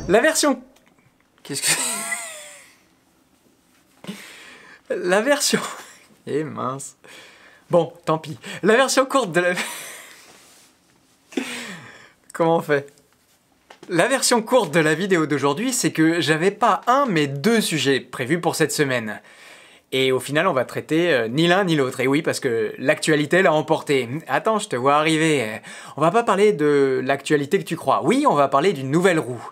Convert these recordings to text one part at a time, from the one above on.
La version... Qu'est-ce que... La version... Eh mince. Bon, tant pis. La version courte de la... Comment on fait? La version courte de la vidéo d'aujourd'hui, c'est que j'avais pas un, mais deux sujets prévus pour cette semaine. Et au final, on va traiter ni l'un ni l'autre. Et oui, parce que l'actualité l'a emporté. Attends, je te vois arriver. On va pas parler de l'actualité que tu crois. Oui, on va parler d'une nouvelle roue.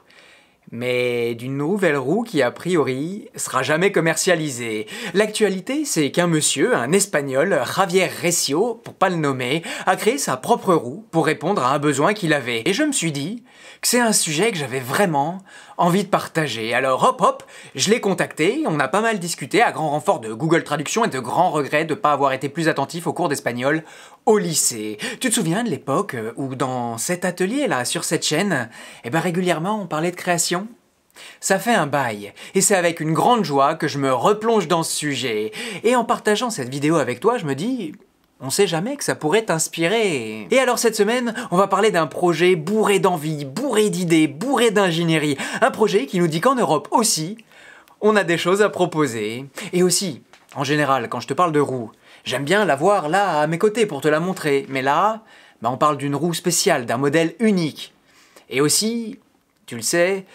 Mais d'une nouvelle roue qui, a priori, sera jamais commercialisée. L'actualité, c'est qu'un monsieur, un Espagnol, Javier Recio, pour pas le nommer, a créé sa propre roue pour répondre à un besoin qu'il avait. Et je me suis dit que c'est un sujet que j'avais vraiment envie de partager. Alors hop hop, je l'ai contacté, on a pas mal discuté à grand renfort de Google Traduction et de grands regrets de pas avoir été plus attentif aux cours d'espagnol au lycée. Tu te souviens de l'époque où dans cet atelier-là, sur cette chaîne, eh ben régulièrement on parlait de création? Ça fait un bail, et c'est avec une grande joie que je me replonge dans ce sujet. Et en partageant cette vidéo avec toi, je me dis... On sait jamais que ça pourrait t'inspirer. Et alors cette semaine, on va parler d'un projet bourré d'envie, bourré d'idées, bourré d'ingénierie. Un projet qui nous dit qu'en Europe aussi, on a des choses à proposer. Et aussi, en général, quand je te parle de roue, j'aime bien la voir là, à mes côtés, pour te la montrer. Mais là, bah on parle d'une roue spéciale, d'un modèle unique. Et aussi... Tu le sais,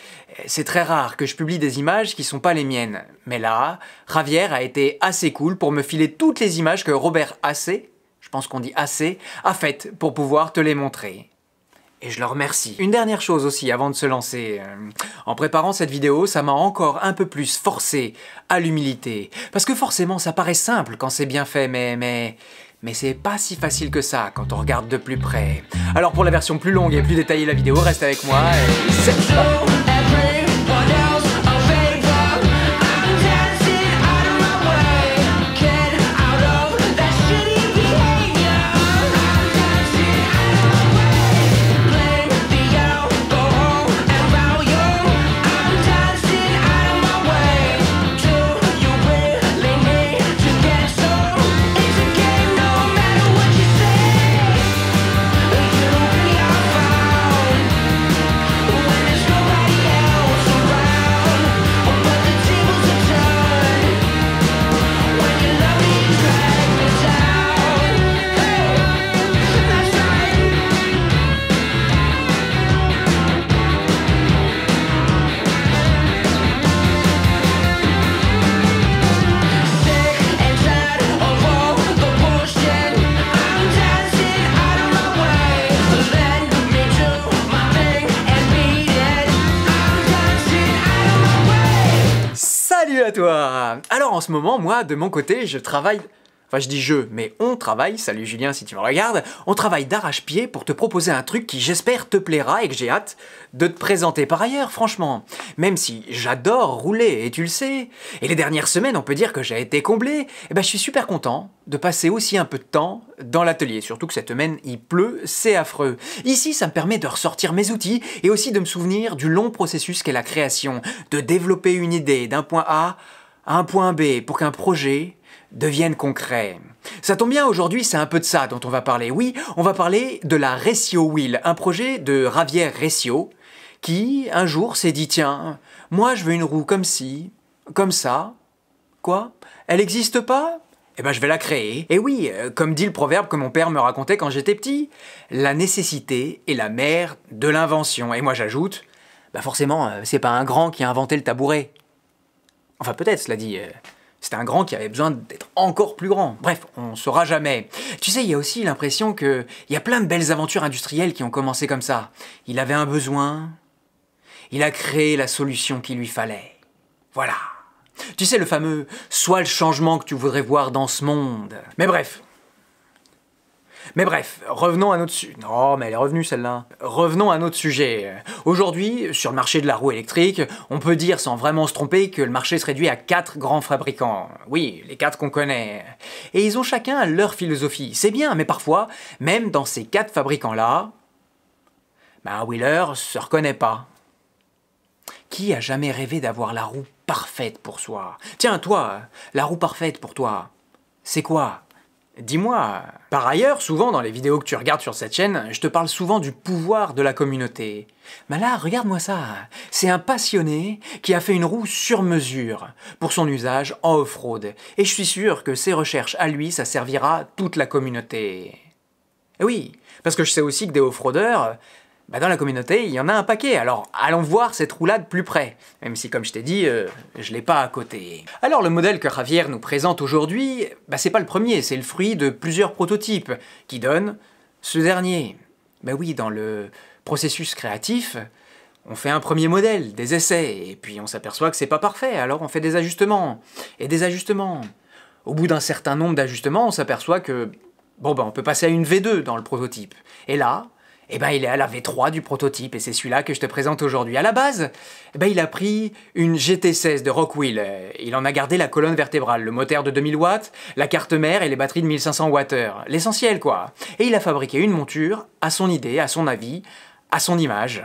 c'est très rare que je publie des images qui sont pas les miennes. Mais là, Javier a été assez cool pour me filer toutes les images que Robert Assé, je pense qu'on dit Assé, a faites pour pouvoir te les montrer. Et je le remercie. Une dernière chose aussi avant de se lancer. En préparant cette vidéo, ça m'a encore un peu plus forcé à l'humilité. Parce que forcément, ça paraît simple quand c'est bien fait, mais c'est pas si facile que ça quand on regarde de plus près. Alors pour la version plus longue et plus détaillée de la vidéo, reste avec moi et c'est parti. Salut à toi! Alors en ce moment, moi, de mon côté, je travaille... Enfin, je dis je, mais on travaille, salut Julien si tu me regardes, on travaille d'arrache-pied pour te proposer un truc qui j'espère te plaira et que j'ai hâte de te présenter. Par ailleurs, franchement, même si j'adore rouler, et tu le sais, et les dernières semaines, on peut dire que j'ai été comblé, eh ben, je suis super content de passer aussi un peu de temps dans l'atelier. Surtout que cette semaine, il pleut, c'est affreux. Ici, ça me permet de ressortir mes outils et aussi de me souvenir du long processus qu'est la création, de développer une idée d'un point A à un point B pour qu'un projet deviennent concrets. Ça tombe bien, aujourd'hui, c'est un peu de ça dont on va parler. Oui, on va parler de la Recio Wheel, un projet de Javier Recio, qui, un jour, s'est dit, tiens, moi, je veux une roue comme ci, comme ça. Quoi? Elle n'existe pas? Eh ben, je vais la créer. Et oui, comme dit le proverbe que mon père me racontait quand j'étais petit, la nécessité est la mère de l'invention. Et moi, j'ajoute, bah forcément, c'est pas un grand qui a inventé le tabouret. Enfin, peut-être, cela dit... C'était un grand qui avait besoin d'être encore plus grand. Bref, on saura jamais. Tu sais, il y a aussi l'impression qu'il y a plein de belles aventures industrielles qui ont commencé comme ça. Il avait un besoin, il a créé la solution qu'il lui fallait. Voilà. Tu sais, le fameux « sois le changement que tu voudrais voir dans ce monde ». Mais bref, revenons à notre sujet. Non, mais elle est revenue celle-là. Revenons à notre sujet. Aujourd'hui, sur le marché de la roue électrique, on peut dire sans vraiment se tromper que le marché se réduit à 4 grands fabricants. Oui, les 4 qu'on connaît. Et ils ont chacun leur philosophie. C'est bien, mais parfois, même dans ces 4 fabricants-là, un wheeler se reconnaît pas. Qui a jamais rêvé d'avoir la roue parfaite pour soi? Tiens, toi, la roue parfaite pour toi, c'est quoi? Dis-moi, par ailleurs, souvent dans les vidéos que tu regardes sur cette chaîne, je te parle souvent du pouvoir de la communauté. Mais là, regarde-moi ça, c'est un passionné qui a fait une roue sur mesure pour son usage en off-road. Et je suis sûr que ses recherches à lui, ça servira à toute la communauté. Et oui, parce que je sais aussi que des off-roaders, dans la communauté, il y en a un paquet, alors allons voir cette roue-là de plus près, même si, comme je t'ai dit, je l'ai pas à côté. Alors le modèle que Javier nous présente aujourd'hui, c'est pas le premier, c'est le fruit de plusieurs prototypes, qui donnent ce dernier. Oui, dans le processus créatif, on fait un premier modèle, des essais, et puis on s'aperçoit que c'est pas parfait, alors on fait des ajustements, et des ajustements. Au bout d'un certain nombre d'ajustements, on s'aperçoit que, on peut passer à une V2 dans le prototype. Et là, il est à la V3 du prototype, et c'est celui-là que je te présente aujourd'hui. À la base, il a pris une GT16 de Rockwheel. Il en a gardé la colonne vertébrale, le moteur de 2000 watts, la carte mère et les batteries de 1500 Wh. L'essentiel, quoi. Et il a fabriqué une monture à son idée, à son avis, à son image.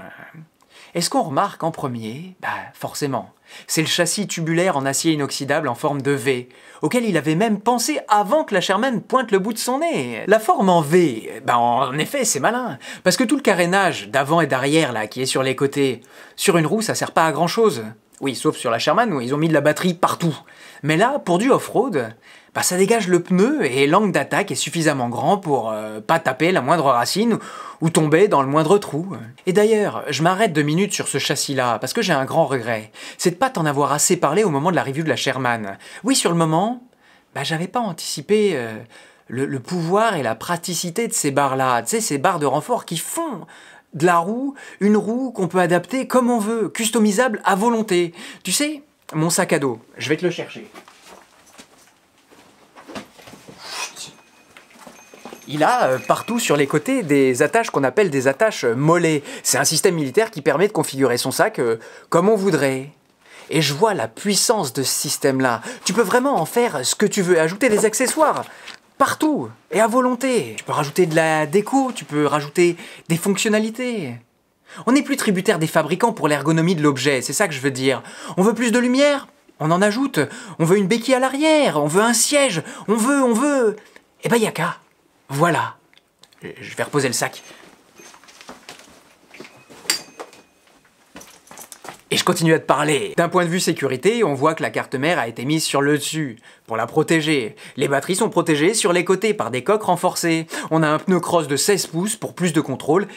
Et ce qu'on remarque en premier, forcément, c'est le châssis tubulaire en acier inoxydable en forme de V, auquel il avait même pensé avant que la Sherman pointe le bout de son nez. La forme en V, en effet, c'est malin, parce que tout le carénage d'avant et d'arrière là qui est sur les côtés, sur une roue, ça sert pas à grand chose. Oui, sauf sur la Sherman où ils ont mis de la batterie partout. Mais là, pour du off-road, ça dégage le pneu et l'angle d'attaque est suffisamment grand pour pas taper la moindre racine ou tomber dans le moindre trou. Et d'ailleurs, je m'arrête 2 minutes sur ce châssis-là, parce que j'ai un grand regret. C'est de pas t'en avoir assez parlé au moment de la review de la Sherman. Oui, sur le moment, j'avais pas anticipé le pouvoir et la praticité de ces barres-là. Tu sais, ces barres de renfort qui font de la roue une roue qu'on peut adapter comme on veut, customisable à volonté. Tu sais, mon sac à dos, je vais te le chercher. Il a partout sur les côtés des attaches qu'on appelle des attaches mollets. C'est un système militaire qui permet de configurer son sac comme on voudrait. Et je vois la puissance de ce système-là. Tu peux vraiment en faire ce que tu veux, ajouter des accessoires partout et à volonté. Tu peux rajouter de la déco, tu peux rajouter des fonctionnalités. On n'est plus tributaire des fabricants pour l'ergonomie de l'objet, c'est ça que je veux dire. On veut plus de lumière, on en ajoute. On veut une béquille à l'arrière, on veut un siège, on veut... y a qu'à. Voilà. Je vais reposer le sac. Et je continue à te parler. D'un point de vue sécurité, on voit que la carte mère a été mise sur le dessus, pour la protéger. Les batteries sont protégées sur les côtés par des coques renforcées. On a un pneu cross de 16 pouces pour plus de contrôle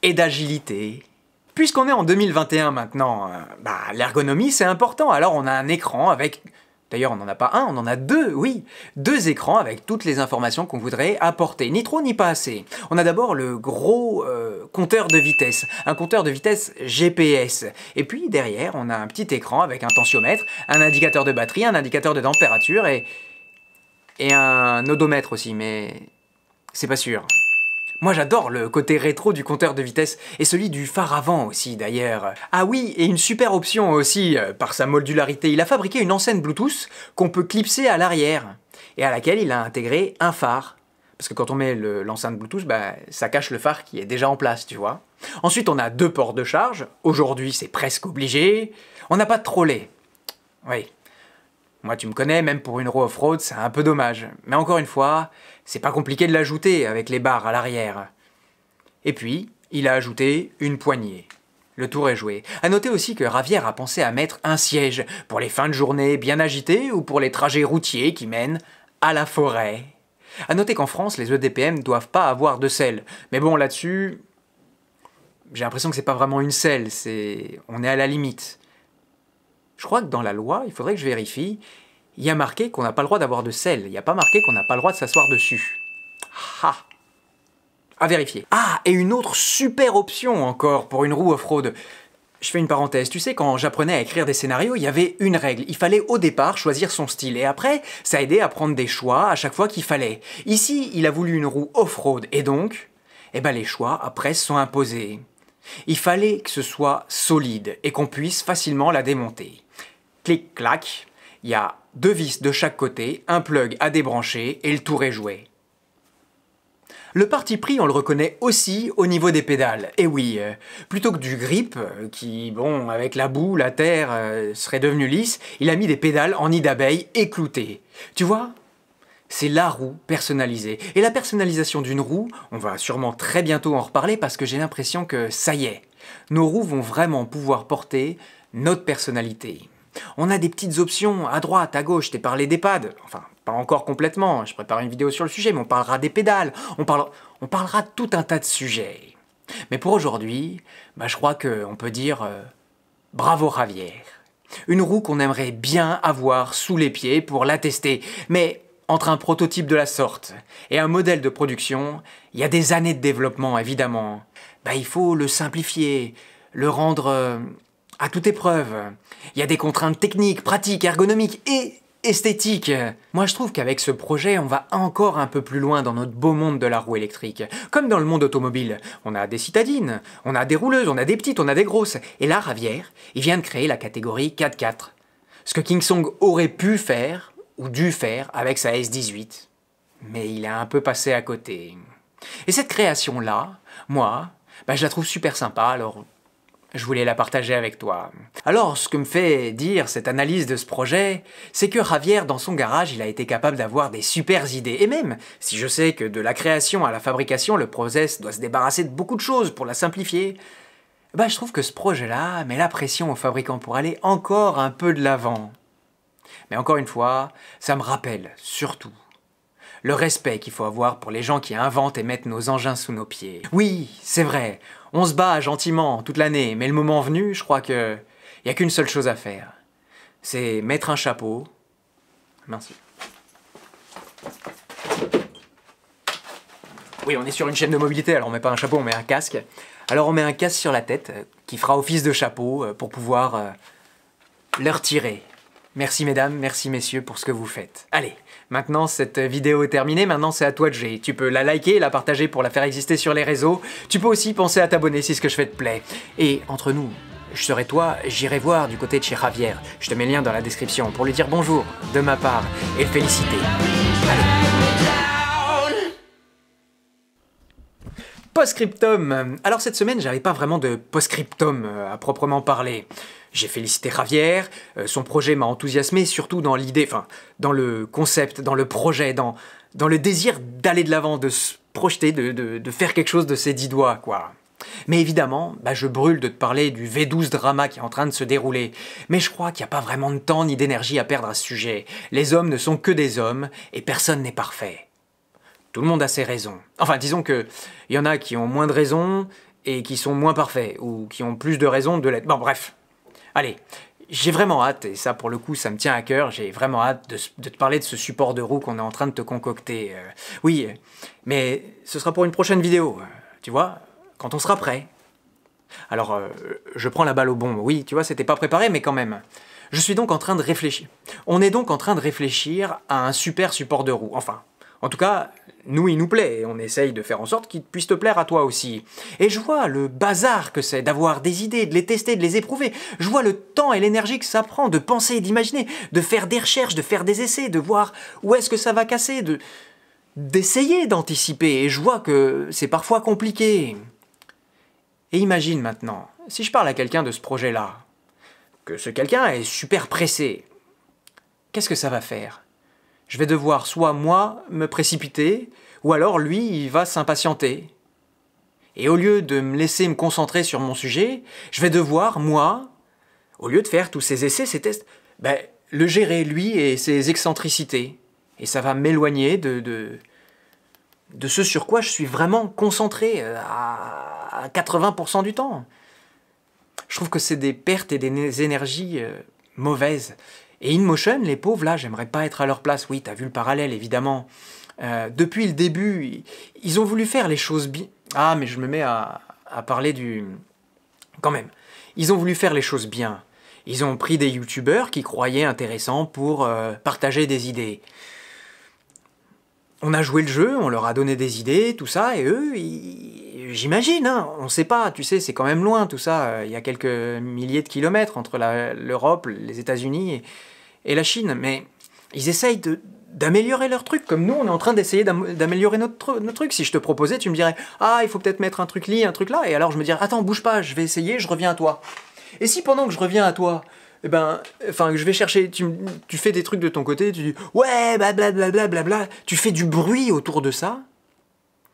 et d'agilité. Puisqu'on est en 2021 maintenant, l'ergonomie c'est important, alors on a un écran avec... D'ailleurs, on n'en a pas un, on en a 2, oui. 2 écrans avec toutes les informations qu'on voudrait apporter, ni trop ni pas assez. On a d'abord le gros compteur de vitesse, un compteur de vitesse GPS. Et puis derrière, on a un petit écran avec un tensiomètre, un indicateur de batterie, un indicateur de température et un odomètre aussi, mais c'est pas sûr. Moi j'adore le côté rétro du compteur de vitesse, et celui du phare avant aussi d'ailleurs. Ah oui, et une super option aussi, par sa modularité, il a fabriqué une enceinte Bluetooth qu'on peut clipser à l'arrière, et à laquelle il a intégré un phare. Parce que quand on met l'enceinte Bluetooth, ça cache le phare qui est déjà en place, tu vois. Ensuite on a 2 ports de charge, aujourd'hui c'est presque obligé. On n'a pas de trolley. Oui. Moi, tu me connais, même pour une roue off-road, c'est un peu dommage. Mais encore une fois, c'est pas compliqué de l'ajouter avec les barres à l'arrière. Et puis, il a ajouté une poignée. Le tour est joué. À noter aussi que Javier a pensé à mettre un siège pour les fins de journée bien agitées ou pour les trajets routiers qui mènent à la forêt. À noter qu'en France, les EDPM doivent pas avoir de selle. Mais bon, là-dessus, j'ai l'impression que c'est pas vraiment une selle, on est à la limite. Je crois que dans la loi, il faudrait que je vérifie, il y a marqué qu'on n'a pas le droit d'avoir de selle. Il n'y a pas marqué qu'on n'a pas le droit de s'asseoir dessus. Ah! À vérifier. Ah, et une autre super option encore pour une roue off-road. Je fais une parenthèse. Tu sais, quand j'apprenais à écrire des scénarios, il y avait une règle. Il fallait au départ choisir son style. Et après, ça aidait à prendre des choix à chaque fois qu'il fallait. Ici, il a voulu une roue off-road. Et donc, les choix après se sont imposés. Il fallait que ce soit solide et qu'on puisse facilement la démonter. Clic-clac, il y a 2 vis de chaque côté, un plug à débrancher et le tour est joué. Le parti pris, on le reconnaît aussi au niveau des pédales. Et oui, plutôt que du grip, qui, avec la boue, la terre, serait devenu lisse, il a mis des pédales en nid d'abeille écloutées. Tu vois ? C'est la roue personnalisée. Et la personnalisation d'une roue, on va sûrement très bientôt en reparler parce que j'ai l'impression que ça y est, nos roues vont vraiment pouvoir porter notre personnalité. On a des petites options à droite, à gauche, je t'ai parlé des pads, enfin pas encore complètement, je prépare une vidéo sur le sujet, mais on parlera des pédales, on parlera de tout un tas de sujets. Mais pour aujourd'hui, je crois qu'on peut dire bravo Javier. Une roue qu'on aimerait bien avoir sous les pieds pour la tester, mais entre un prototype de la sorte et un modèle de production, il y a des années de développement évidemment. Il faut le simplifier, le rendre à toute épreuve. Il y a des contraintes techniques, pratiques, ergonomiques et esthétiques. Moi je trouve qu'avec ce projet, on va encore un peu plus loin dans notre beau monde de la roue électrique. Comme dans le monde automobile, on a des citadines, on a des rouleuses, on a des petites, on a des grosses. Et là, Javier, il vient de créer la catégorie 4x4. Ce que Kingsong aurait pu faire, ou dû faire, avec sa S18. Mais il a un peu passé à côté. Et cette création-là, moi, je la trouve super sympa, alors je voulais la partager avec toi. Alors, ce que me fait dire cette analyse de ce projet, c'est que Javier, dans son garage, il a été capable d'avoir des super idées. Et même, si je sais que de la création à la fabrication, le process doit se débarrasser de beaucoup de choses pour la simplifier, je trouve que ce projet-là met la pression aux fabricants pour aller encore un peu de l'avant. Mais encore une fois, ça me rappelle, surtout, le respect qu'il faut avoir pour les gens qui inventent et mettent nos engins sous nos pieds. Oui, c'est vrai, on se bat gentiment toute l'année, mais le moment venu, je crois qu'il n'y a qu'une seule chose à faire. C'est mettre un chapeau. Merci. Oui, on est sur une chaîne de mobilité, alors on met pas un chapeau, on met un casque. Alors on met un casque sur la tête, qui fera office de chapeau, pour pouvoir le retirer. Merci mesdames, merci messieurs pour ce que vous faites. Allez, maintenant cette vidéo est terminée, maintenant c'est à toi de jouer. Tu peux la liker, la partager pour la faire exister sur les réseaux. Tu peux aussi penser à t'abonner si ce que je fais te plaît. Et entre nous, je serai toi, j'irai voir du côté de chez Javier. Je te mets le lien dans la description pour lui dire bonjour de ma part et le féliciter. Allez. Post-scriptum. Alors cette semaine, j'avais pas vraiment de post-scriptum à proprement parler. J'ai félicité Javier, son projet m'a enthousiasmé, surtout dans l'idée, dans le concept, dans le projet, dans le désir d'aller de l'avant, de se projeter, de faire quelque chose de ses 10 doigts, quoi. Mais évidemment, je brûle de te parler du V12 drama qui est en train de se dérouler. Mais je crois qu'il n'y a pas vraiment de temps ni d'énergie à perdre à ce sujet. Les hommes ne sont que des hommes, et personne n'est parfait. Tout le monde a ses raisons. Enfin, disons qu'il y en a qui ont moins de raisons, et qui sont moins parfaits, ou qui ont plus de raisons de l'être. Bon, bref. Allez, j'ai vraiment hâte, et ça pour le coup ça me tient à cœur, j'ai vraiment hâte de te parler de ce support de roue qu'on est en train de te concocter. Oui, mais ce sera pour une prochaine vidéo, tu vois, quand on sera prêt. Alors, je prends la balle au bon, oui, tu vois, c'était pas préparé, mais quand même. Je suis donc en train de réfléchir. On est donc en train de réfléchir à un super support de roue, enfin... En tout cas, nous, il nous plaît, et on essaye de faire en sorte qu'il puisse te plaire à toi aussi. Et je vois le bazar que c'est d'avoir des idées, de les tester, de les éprouver. Je vois le temps et l'énergie que ça prend de penser, d'imaginer, de faire des recherches, de faire des essais, de voir où est-ce que ça va casser, d'essayer d'anticiper. Et je vois que c'est parfois compliqué. Et imagine maintenant, si je parle à quelqu'un de ce projet-là, que ce quelqu'un est super pressé, qu'est-ce que ça va faire ? Je vais devoir soit moi me précipiter, ou alors lui il va s'impatienter. Et au lieu de me laisser me concentrer sur mon sujet, je vais devoir, moi, au lieu de faire tous ces essais, ces tests, le gérer lui et ses excentricités. Et ça va m'éloigner de ce sur quoi je suis vraiment concentré à 80% du temps. Je trouve que c'est des pertes et des énergies mauvaises. Et InMotion, les pauvres, là, j'aimerais pas être à leur place. Oui, t'as vu le parallèle, évidemment. Depuis le début, ils ont voulu faire les choses bien. Ah, mais je me mets à parler du... Quand même. Ils ont voulu faire les choses bien. Ils ont pris des youtubeurs qui croyaient intéressants pour partager des idées. On a joué le jeu, on leur a donné des idées, tout ça, et eux, j'imagine, hein, on sait pas, tu sais, c'est quand même loin tout ça, il y a quelques milliers de kilomètres entre l'Europe, les États-Unis et la Chine, mais ils essayent d'améliorer leur truc, comme nous, on est en train d'essayer d'améliorer notre truc. Si je te proposais, tu me dirais « Ah, il faut peut-être mettre un truc là, et alors je me dirais « Attends, bouge pas, je vais essayer, je reviens à toi. » Et si pendant que je reviens à toi, je vais chercher, tu fais des trucs de ton côté, tu dis ouais, blablabla, tu fais du bruit autour de ça.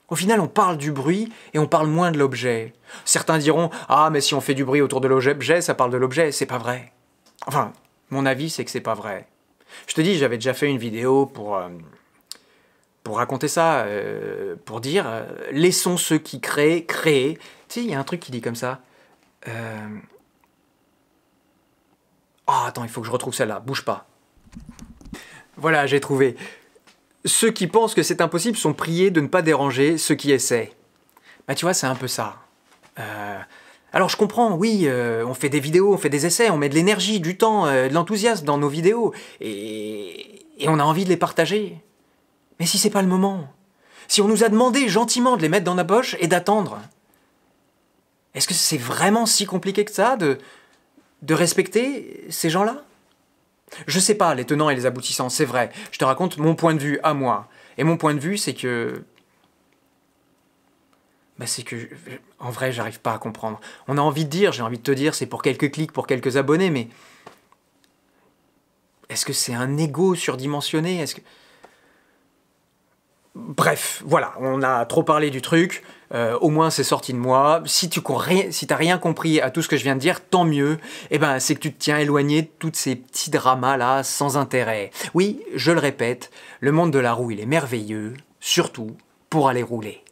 Au final, on parle du bruit et on parle moins de l'objet. Certains diront ah, mais si on fait du bruit autour de l'objet, ça parle de l'objet. C'est pas vrai. Enfin, mon avis, c'est que c'est pas vrai. Je te dis, j'avais déjà fait une vidéo pour raconter ça, pour dire laissons ceux qui créent créer. Tu sais, il y a un truc qui dit comme ça. Ah, attends, il faut que je retrouve celle-là, bouge pas. Voilà, j'ai trouvé. Ceux qui pensent que c'est impossible sont priés de ne pas déranger ceux qui essaient. Bah tu vois, c'est un peu ça. Alors je comprends, oui, on fait des vidéos, on fait des essais, on met de l'énergie, du temps, de l'enthousiasme dans nos vidéos, et on a envie de les partager. Mais si c'est pas le moment, si on nous a demandé gentiment de les mettre dans notre poche et d'attendre, est-ce que c'est vraiment si compliqué que ça de respecter ces gens-là? Je sais pas les tenants et les aboutissants, c'est vrai. Je te raconte mon point de vue à moi. Et mon point de vue, c'est que... en vrai, j'arrive pas à comprendre. On a envie de dire, j'ai envie de te dire, c'est pour quelques clics, pour quelques abonnés, mais... Est-ce que c'est un ego surdimensionné? Est-ce que... Bref, voilà, on a trop parlé du truc, au moins c'est sorti de moi. Si t'as rien compris à tout ce que je viens de dire, tant mieux. C'est que tu te tiens éloigné de tous ces petits dramas là, sans intérêt. Oui, je le répète, le monde de la roue il est merveilleux, surtout pour aller rouler.